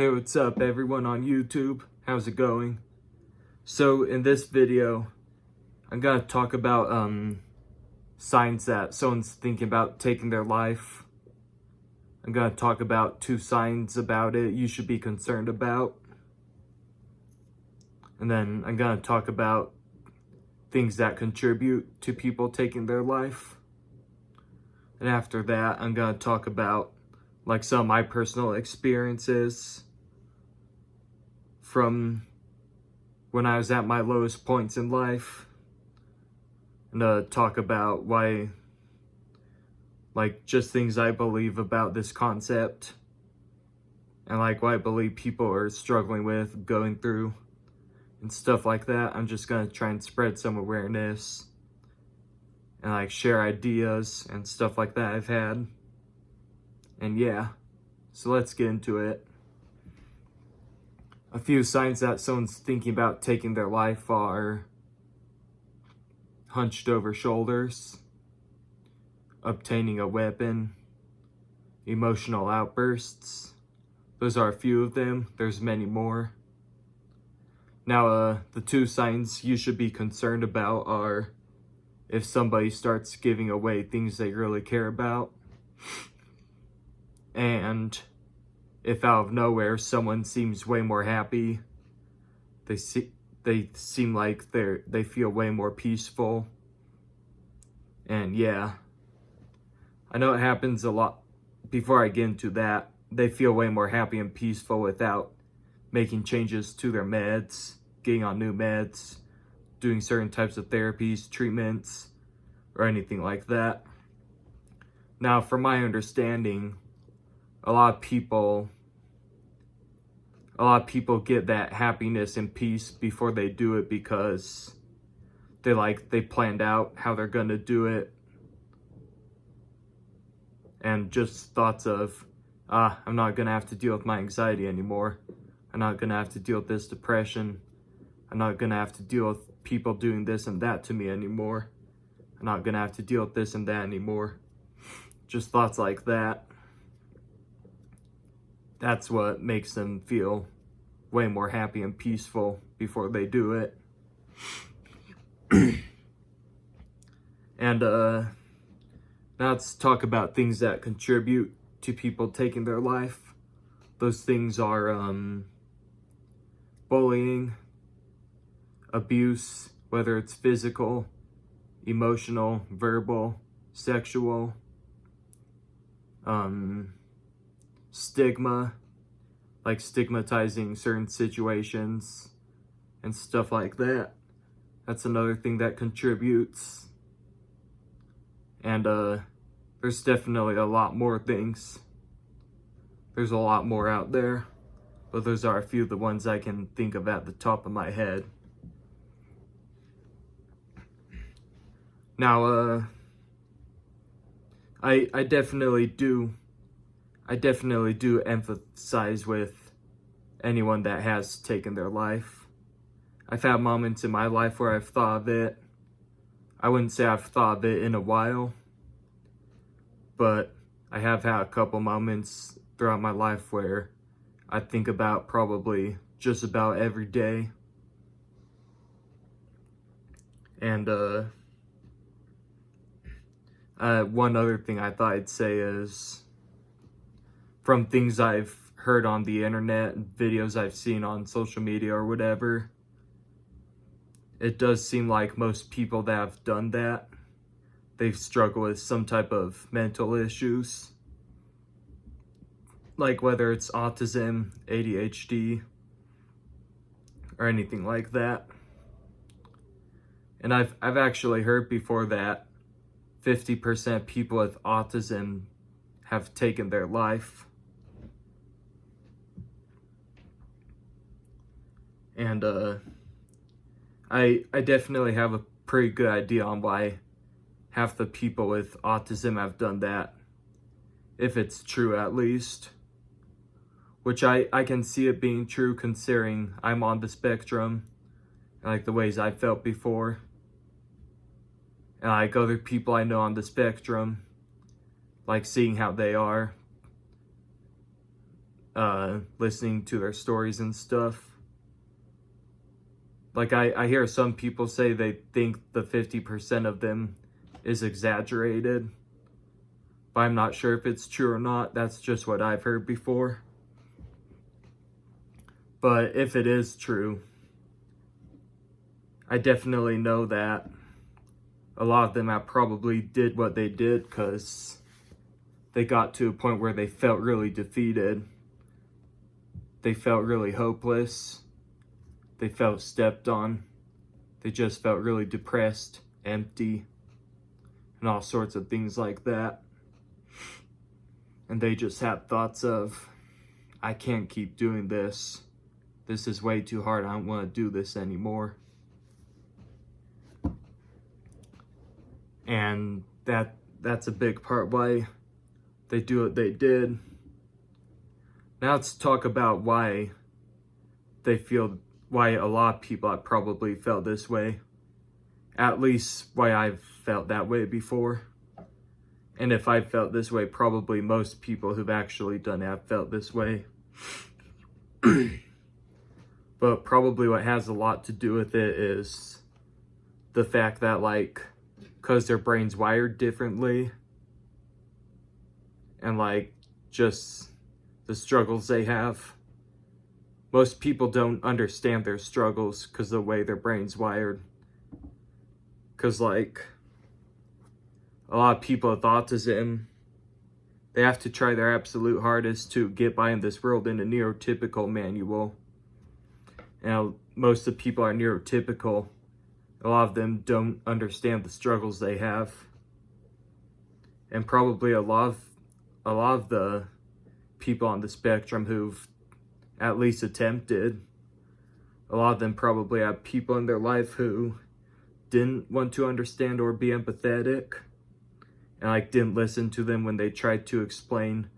Hey, what's up everyone on YouTube? How's it going? So in this video, I'm gonna talk about signs that someone's thinking about taking their life. I'm gonna talk about 2 signs about it you should be concerned about. And then I'm gonna talk about things that contribute to people taking their life. And after that, I'm gonna talk about like some of my personal experiences from when I was at my lowest points in life, and talk about why, like, just things I believe about this concept, and like what I believe people are struggling with, going through, and stuff like that. I'm just gonna try and spread some awareness and like share ideas and stuff like that I've had. And yeah, so let's get into it. A few signs that someone's thinking about taking their life are hunched over shoulders, obtaining a weapon, emotional outbursts. Those are a few of them. There's many more. Now, the 2 signs you should be concerned about are if somebody starts giving away things they really care about, and if out of nowhere someone seems way more happy. They seem like they feel way more peaceful. And yeah, I know it happens a lot. Before I get into that, they feel way more happy and peaceful without making changes to their meds, getting on new meds, doing certain types of therapies, treatments, or anything like that. Now, from my understanding, a lot of people get that happiness and peace before they do it because they planned out how they're gonna do it, and just thoughts of, I'm not gonna have to deal with my anxiety anymore. I'm not gonna have to deal with this depression. I'm not gonna have to deal with people doing this and that to me anymore. I'm not gonna have to deal with this and that anymore. Just thoughts like that. That's what makes them feel way more happy and peaceful before they do it. And now let's talk about things that contribute to people taking their life. Those things are bullying, abuse, whether it's physical, emotional, verbal, sexual, stigma, like stigmatizing certain situations and stuff like that. That's another thing that contributes. And there's definitely a lot more things. There's a lot more out there, but those are a few of the ones I can think of at the top of my head. Now, I definitely do emphasize with anyone that has taken their life. I've had moments in my life where I've thought of it. I wouldn't say I've thought of it in a while, but I have had a couple moments throughout my life where I think about probably just about every day. And one other thing I thought I'd say is, from things I've heard on the internet and videos I've seen on social media or whatever, it does seem like most people that have done that, they've struggled with some type of mental issues, like whether it's autism, ADHD, or anything like that. And I've actually heard before that 50% people with autism have taken their life. And I definitely have a pretty good idea on why half the people with autism have done that, if it's true at least. Which I can see it being true, considering I'm on the spectrum, like the ways I felt before. And like other people I know on the spectrum, like seeing how they are, listening to their stories and stuff. Like, I hear some people say they think the 50% of them is exaggerated, but I'm not sure if it's true or not. That's just what I've heard before. But if it is true, I definitely know that a lot of them have probably did what they did because they got to a point where they felt really defeated. They felt really hopeless. They felt stepped on. They just felt really depressed, empty, and all sorts of things like that. And they just had thoughts of, I can't keep doing this. This is way too hard. I don't want to do this anymore. And that's a big part why they do what they did. Now let's talk about why a lot of people have probably felt this way. At least why I've felt that way before. And if I felt this way, probably most people who've actually done it have felt this way. But probably what has a lot to do with it is the fact that, like, because their brain's wired differently, and like just the struggles they have. Most people don't understand their struggles because of the way their brain's wired. Because, like, a lot of people with autism, they have to try their absolute hardest to get by in this world in a neurotypical manual. Now, most of the people are neurotypical. A lot of them don't understand the struggles they have. And probably a lot of the people on the spectrum who've at least attempted, a lot of them probably have people in their life who didn't want to understand or be empathetic, and like didn't listen to them when they tried to explain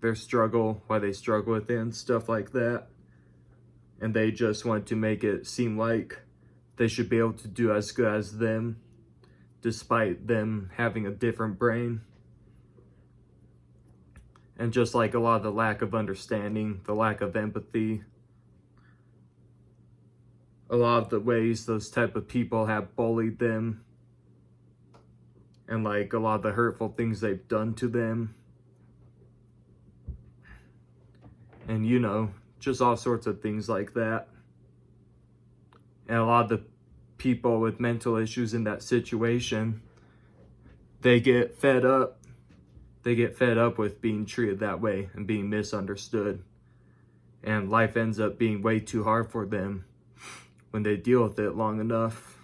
their struggle, why they struggle with it and stuff like that. And they just want to make it seem like they should be able to do as good as them, despite them having a different brain. And just like a lot of the lack of understanding, the lack of empathy, a lot of the ways those type of people have bullied them, and like a lot of the hurtful things they've done to them. And you know, just all sorts of things like that. And a lot of the people with mental issues in that situation, they get fed up. They get fed up with being treated that way and being misunderstood. And life ends up being way too hard for them when they deal with it long enough.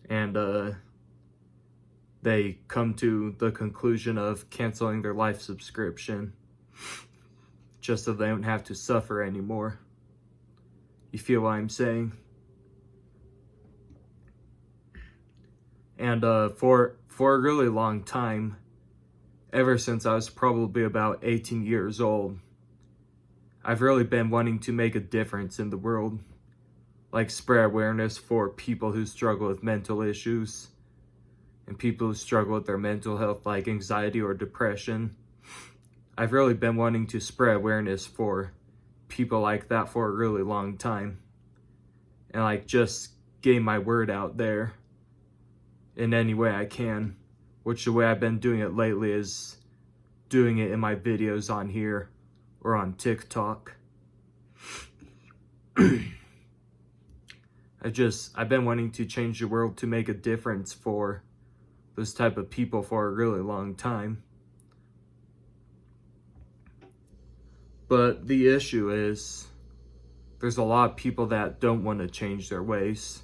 And they come to the conclusion of canceling their life subscription just so they don't have to suffer anymore. You feel what I'm saying? And for a really long time, ever since I was probably about 18 years old, I've really been wanting to make a difference in the world. Like spread awareness for people who struggle with mental issues and people who struggle with their mental health, like anxiety or depression. I've really been wanting to spread awareness for people like that for a really long time. And like just getting my word out there in any way I can, which the way I've been doing it lately is doing it in my videos on here or on TikTok. I've been wanting to change the world to make a difference for those type of people for a really long time. But the issue is, there's a lot of people that don't want to change their ways.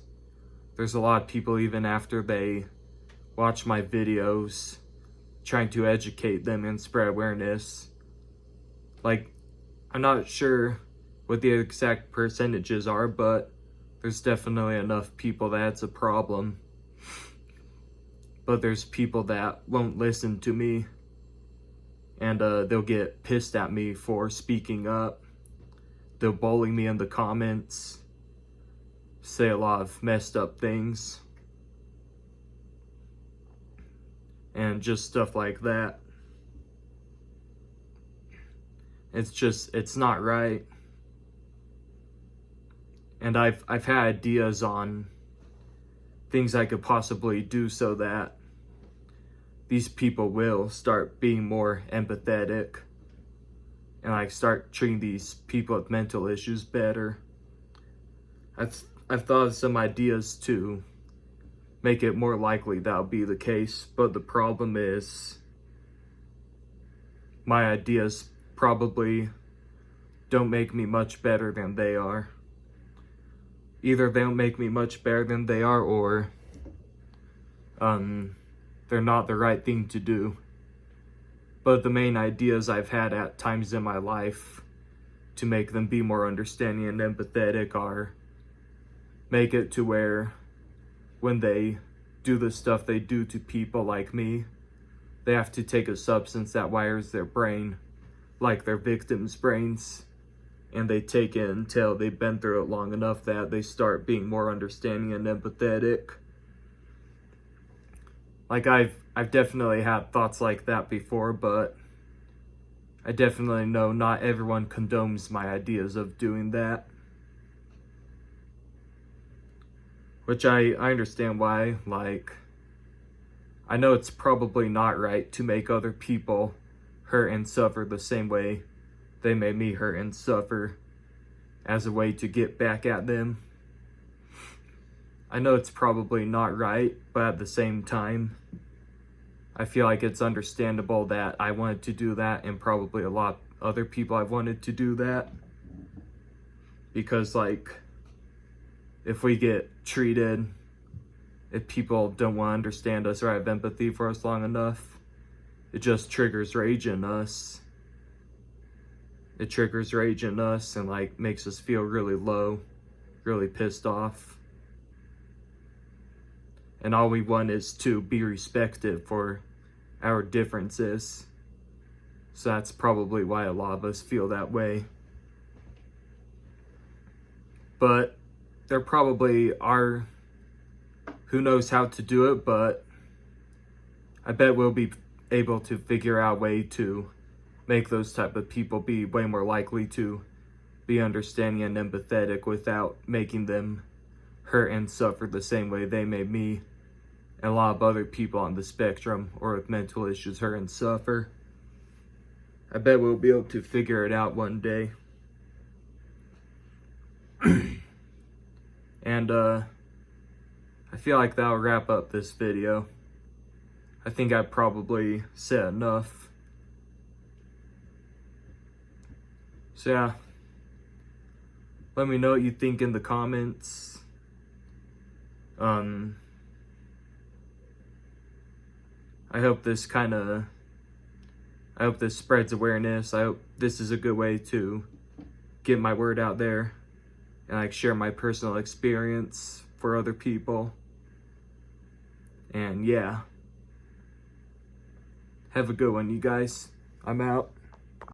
There's a lot of people, even after they watch my videos, trying to educate them and spread awareness. Like, I'm not sure what the exact percentages are, but there's definitely enough people that it's a problem. But there's people that won't listen to me, and they'll get pissed at me for speaking up. They'll bully me in the comments, say a lot of messed up things, and just stuff like that. It's not right. And I've had ideas on things I could possibly do so that these people will start being more empathetic and like start treating these people with mental issues better. I've thought of some ideas to make it more likely that'll be the case, but the problem is my ideas probably don't make me much better than they are. Either they don't make me much better than they are, or they're not the right thing to do. But the main ideas I've had at times in my life to make them be more understanding and empathetic are make it to where when they do the stuff they do to people like me, they have to take a substance that wires their brain like their victims' brains, and they take it until they've been through it long enough that they start being more understanding and empathetic. Like I've definitely had thoughts like that before, but I definitely know not everyone condones my ideas of doing that. Which I understand why. Like, I know it's probably not right to make other people hurt and suffer the same way they made me hurt and suffer as a way to get back at them. I know it's probably not right, but at the same time, I feel like it's understandable that I wanted to do that, and probably a lot of other people I've wanted to do that. Because, like, if we get treated, if people don't want to understand us or have empathy for us long enough, it just triggers rage in us. It triggers rage in us and like makes us feel really low, really pissed off. And all we want is to be respected for our differences. So that's probably why a lot of us feel that way. But there probably are who knows how to do it, but I bet we'll be able to figure out a way to make those type of people be way more likely to be understanding and empathetic without making them hurt and suffer the same way they made me and a lot of other people on the spectrum or with mental issues hurt and suffer. I bet we'll be able to figure it out one day. And I feel like that'll wrap up this video. I think I probably said enough. So yeah, let me know what you think in the comments. I hope this spreads awareness. I hope this is a good way to get my word out there and like share my personal experience for other people. And yeah, have a good one, you guys. I'm out.